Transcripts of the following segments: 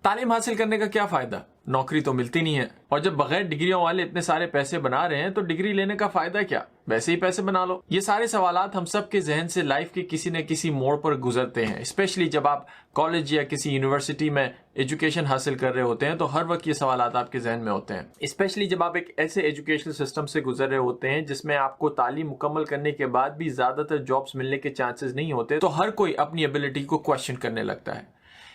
تعلیم حاصل کرنے کا کیا فائدہ؟ نوکری تو ملتی نہیں ہے، اور جب بغیر ڈگریوں والے اتنے سارے پیسے بنا رہے ہیں تو ڈگری لینے کا فائدہ کیا؟ ویسے ہی پیسے بنا لو۔ یہ سارے سوالات ہم سب کے ذہن سے لائف کے کسی نہ کسی موڑ پر گزرتے ہیں، اسپیشلی جب آپ کالج یا کسی یونیورسٹی میں ایجوکیشن حاصل کر رہے ہوتے ہیں تو ہر وقت یہ سوالات آپ کے ذہن میں ہوتے ہیں، اسپیشلی جب آپ ایک ایسے ایجوکیشنل سسٹم سے گزر رہے ہوتے ہیں جس میں آپ کو تعلیم مکمل کرنے کے بعد بھی زیادہ تر جابس ملنے کے چانسز نہیں ہوتے، تو ہر کوئی اپنی ایبلٹی کو کویسچن کرنے لگتا ہے۔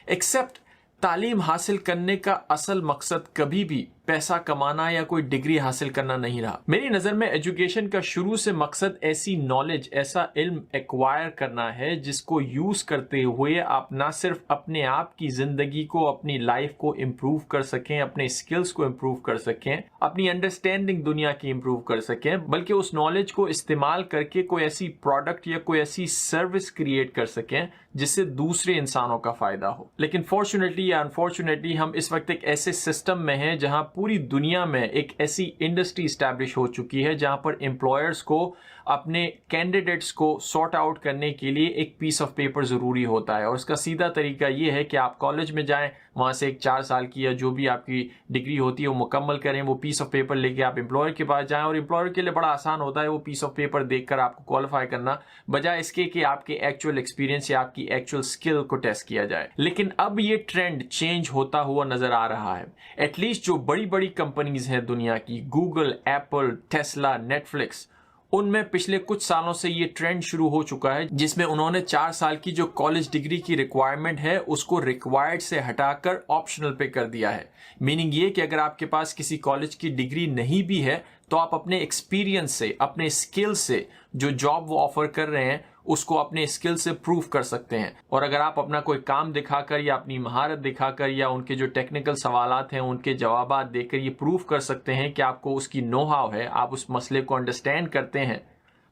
ایکسپٹ تعلیم حاصل کرنے کا اصل مقصد کبھی بھی پیسہ کمانا یا کوئی ڈگری حاصل کرنا نہیں رہا۔ میری نظر میں ایجوکیشن کا شروع سے مقصد ایسی نالج، ایسا علم ایکوائر کرنا ہے جس کو یوز کرتے ہوئے آپ نہ صرف اپنے آپ کی زندگی کو، اپنی لائف کو امپروو کر سکیں، اپنے اسکلز کو امپروو کر سکیں، اپنی انڈرسٹینڈنگ دنیا کی امپروو کر سکیں، بلکہ اس نالج کو استعمال کر کے کوئی ایسی پروڈکٹ یا کوئی ایسی سروس کریٹ کر سکیں جس سے دوسرے انسانوں کا فائدہ ہو۔ لیکن فارچونیٹلی یا انفارچونیٹلی ہم اس وقت ایک ایسے سسٹم میں ہیں جہاں پوری دنیا میں ایک ایسی انڈسٹری اسٹیبلش ہو چکی ہے جہاں پر امپلائرز کو اپنے کینڈیڈیٹس کو سارٹ آؤٹ کرنے کے لیے ایک پیس آف پیپر ضروری ہوتا ہے، اور اس کا سیدھا طریقہ یہ ہے کہ آپ کالج میں جائیں، وہاں سے ایک 4 سال کی یا جو بھی آپ کی ڈگری ہوتی ہے وہ مکمل کریں، وہ پیس آف پیپر لے کے آپ امپلائر کے پاس جائیں، اور امپلائر کے لیے بڑا آسان ہوتا ہے وہ پیس آف پیپر دیکھ کر آپ کو کوالیفائی کرنا، بجائے اس کے کہ آپ کے ایکچوئل ایکسپیرینس یا آپ کی ایکچوئل اسکل کو ٹیسٹ کیا جائے۔ لیکن اب یہ ٹرینڈ چینج ہوتا ہوا نظر آ رہا ہے۔ ایٹ لیسٹ جو بڑی بڑی کمپنیز ہیں دنیا کی، Google, Apple, Tesla, Netflix, ان میں پچھلے کچھ سالوں سے یہ ٹرینڈ شروع ہو چکا ہے جس میں انہوں نے 4 سال کی جو کالج ڈگری کی ریکوائرمنٹ ہے اس کو ریکوائرڈ سے ہٹا کر آپشنل پہ کر دیا ہے۔ میننگ یہ کہ اگر آپ کے پاس کسی کالج کی ڈگری نہیں بھی ہے تو آپ اپنے ایکسپیرینس سے، اپنے اسکل سے، جو جاب وہ آفر کر رہے ہیں اس کو اپنے اسکل سے پروف کر سکتے ہیں، اور اگر آپ اپنا کوئی کام دکھا کر یا اپنی مہارت دکھا کر یا ان کے جو ٹیکنیکل سوالات ہیں ان کے جوابات دے کر یہ پروف کر سکتے ہیں کہ آپ کو اس کی نو ہاؤ ہے، آپ اس مسئلے کو انڈرسٹینڈ کرتے ہیں،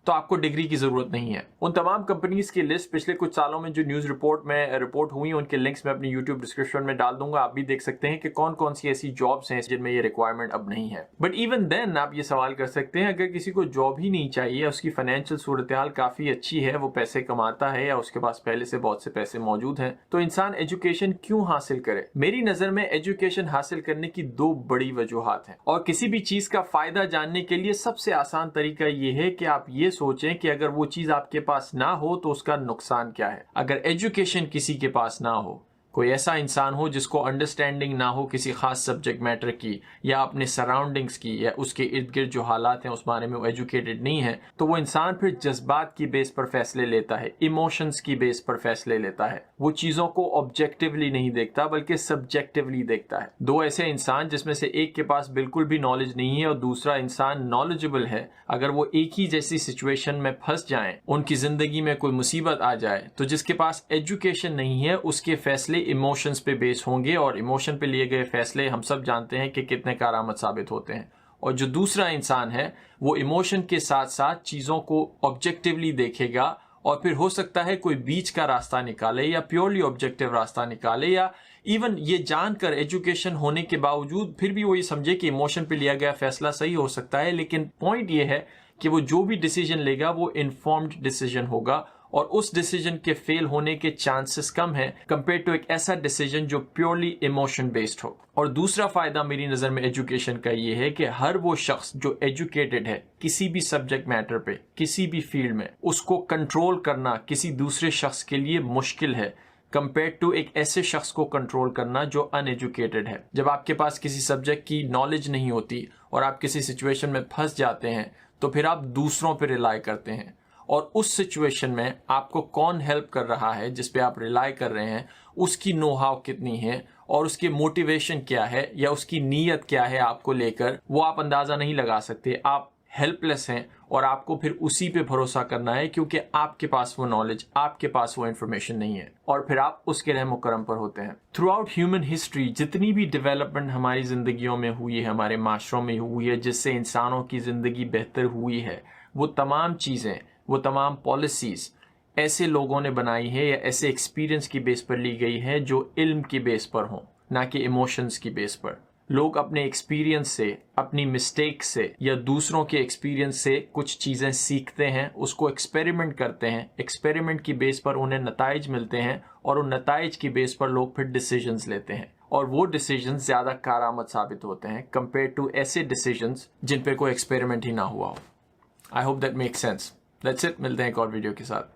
تو آپ کو ڈگری کی ضرورت نہیں ہے۔ ان تمام کمپنیز کی لسٹ پچھلے کچھ سالوں میں جو نیوز رپورٹ میں رپورٹ ہوئی، ان کے لنکس میں اپنی یوٹیوب ڈسکرپشن میں ڈال دوں گا، آپ بھی دیکھ سکتے ہیں کہ کون کون سی ایسی جابس ہیں جن میں یہ ریکوائرمنٹ اب نہیں ہے۔ بٹ ایون دین آپ یہ سوال کر سکتے ہیں اگر کسی کو جاب ہی نہیں چاہیے، اس کی فائنینشیل صورتحال کافی اچھی ہے، وہ پیسے کماتا ہے یا اس کے پاس پہلے سے بہت سے پیسے موجود ہیں، تو انسان ایجوکیشن کیوں حاصل کرے؟ میری نظر میں ایجوکیشن حاصل کرنے کی 2 بڑی وجوہات ہیں، اور کسی بھی چیز کا فائدہ جاننے کے لیے سب سے آسان طریقہ یہ ہے کہ آپ یہ سوچیں کہ اگر وہ چیز آپ کے پاس نہ ہو تو اس کا نقصان کیا ہے۔ اگر ایجوکیشن کسی کے پاس نہ ہو، کوئی ایسا انسان ہو جس کو انڈرسٹینڈنگ نہ ہو کسی خاص سبجیکٹ میٹر کی یا اپنے سراؤنڈنگز کی یا اس کے ارد گرد جو حالات ہیں اس بارے میں وہ ایجوکیٹڈ نہیں ہے، تو وہ انسان پھر جذبات کی بیس پر فیصلے لیتا ہے، ایموشنز کی بیس پر فیصلے لیتا ہے، وہ چیزوں کو آبجیکٹیولی نہیں دیکھتا بلکہ سبجیکٹیولی دیکھتا ہے۔ 2 ایسے انسان جس میں سے ایک کے پاس بالکل بھی نالج نہیں ہے اور دوسرا انسان نالجبل ہے، اگر وہ ایک ہی جیسی سچویشن میں پھنس جائیں، ان کی زندگی میں کوئی مصیبت آ جائے، تو جس کے پاس ایجوکیشن نہیں ہے اس کے فیصلے ایموشنز پہ بیس ہوں گے، اور ایموشن پہ لیے گئے فیصلے ہم سب جانتے ہیں کہ کتنے کارآمد ثابت ہوتے ہیں۔ اور جو دوسرا انسان ہے وہ ایموشن کے ساتھ ساتھ چیزوں کو آبجیکٹیولی دیکھے گا، اور پھر ہو سکتا ہے کوئی بیچ کا راستہ نکالے یا پیورلی آبجیکٹیو راستہ نکالے، یا ایون یہ جان کر ایجوکیشن ہونے کے باوجود پھر بھی وہ یہ سمجھے کہ ایموشن پہ لیا گیا فیصلہ صحیح ہو سکتا ہے، لیکن پوائنٹ یہ ہے کہ وہ جو بھی ڈیسیجن لے گا وہ انفارمڈ ڈیسیجن ہوگا، اور اس ڈیسیجن کے فیل ہونے کے چانسز کم ہیں کمپیئر ٹو ایک ایسا ڈیسیجن جو پیورلی ایموشن بیسڈ ہو۔ اور دوسرا فائدہ میری نظر میں ایجوکیشن کا یہ ہے کہ ہر وہ شخص جو ایجوکیٹڈ ہے کسی بھی سبجیکٹ میٹر پہ، کسی بھی فیلڈ میں، اس کو کنٹرول کرنا کسی دوسرے شخص کے لیے مشکل ہے کمپیئر ٹو ایک ایسے شخص کو کنٹرول کرنا جو ان ایجوکیٹڈ ہے۔ جب آپ کے پاس کسی سبجیکٹ کی نالج نہیں ہوتی اور آپ کسی سچویشن میں پھنس جاتے ہیں تو پھر آپ دوسروں پہ ریلائی کرتے ہیں، اور اس سچویشن میں آپ کو کون ہیلپ کر رہا ہے جس پہ آپ ریلائی کر رہے ہیں، اس کی نو ہاؤ کتنی ہے اور اس کی موٹیویشن کیا ہے یا اس کی نیت کیا ہے آپ کو لے کر، وہ آپ اندازہ نہیں لگا سکتے۔ آپ ہیلپ لیس ہیں اور آپ کو پھر اسی پہ بھروسہ کرنا ہے کیونکہ آپ کے پاس وہ نالج، آپ کے پاس وہ انفارمیشن نہیں ہے، اور پھر آپ اس کے رحم و کرم پر ہوتے ہیں۔ تھرو آؤٹ ہیومن ہسٹری جتنی بھی ڈیولپمنٹ ہماری زندگیوں میں ہوئی ہے، ہمارے معاشروں میں ہوئی ہے، جس سے انسانوں کی زندگی بہتر ہوئی ہے، وہ تمام چیزیں، وہ تمام پالیسیز ایسے لوگوں نے بنائی ہے یا ایسے ایکسپیرینس کی بیس پر لی گئی ہے جو علم کی بیس پر ہوں، نہ کہ ایموشنز کی بیس پر۔ لوگ اپنے ایکسپیرینس سے، اپنی مسٹیک سے یا دوسروں کے ایکسپیرینس سے کچھ چیزیں سیکھتے ہیں، اس کو ایکسپیریمنٹ کرتے ہیں، ایکسپیریمنٹ کی بیس پر انہیں نتائج ملتے ہیں، اور ان نتائج کی بیس پر لوگ پھر ڈیسیجنز لیتے ہیں، اور وہ ڈیسیجنز زیادہ کارآمد ثابت ہوتے ہیں کمپیئر ٹو ایسے ڈیسیجنز جن پہ کوئی ایکسپیریمنٹ ہی نہ ہوا ہو. I hope that make sense. That's it. ملتے ہیں ایک اور ویڈیو کے ساتھ.